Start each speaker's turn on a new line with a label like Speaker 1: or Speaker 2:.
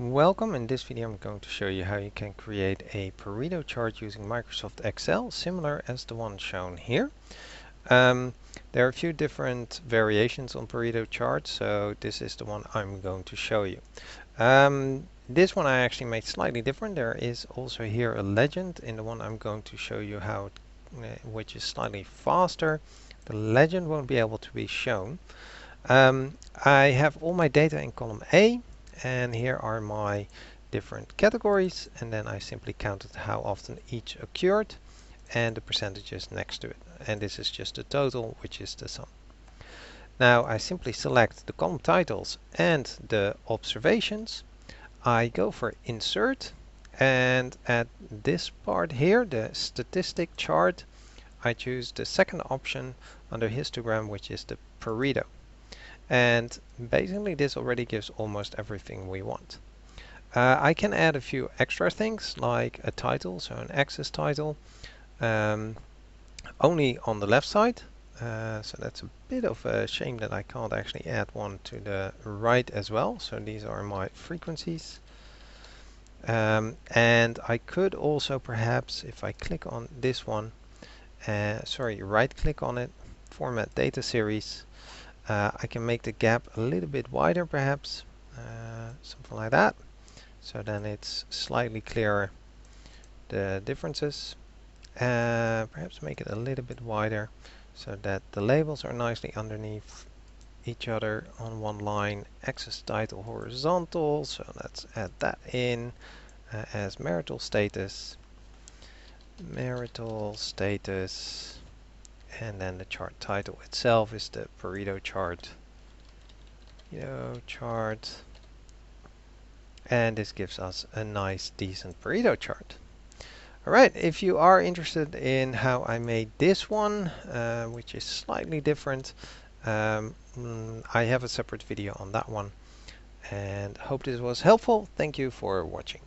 Speaker 1: Welcome. In this video I'm going to show you how you can create a Pareto chart using Microsoft Excel, similar as the one shown here. There are a few different variations on Pareto chart, so this is the one I'm going to show you. This one I actually made slightly different. There is also here a legend in the one I'm going to show you how, which is slightly faster. The legend won't be able to be shown. I have all my data in column A, and here are my different categories, and then I simply counted how often each occurred and the percentages next to it, and this is just the total, which is the sum. Now I simply select the column titles and the observations. I go for insert, and at this part here, the statistic chart, I choose the second option under histogram, which is the Pareto. And basically this already gives almost everything we want. I can add a few extra things like a title, so an axis title, only on the left side. So that's a bit of a shame that I can't actually add one to the right as well. So these are my frequencies. And I could also perhaps, if I click on this one, right click on it, format data series, I can make the gap a little bit wider perhaps, something like that. So then it's slightly clearer, the differences. Perhaps make it a little bit wider so that the labels are nicely underneath each other on one line. Axis title horizontal, so let's add that in as marital status. Marital status. And then the chart title itself is the Pareto chart. Chart. And this gives us a nice, decent Pareto chart. Alright, if you are interested in how I made this one, which is slightly different, I have a separate video on that one. And hope this was helpful. Thank you for watching.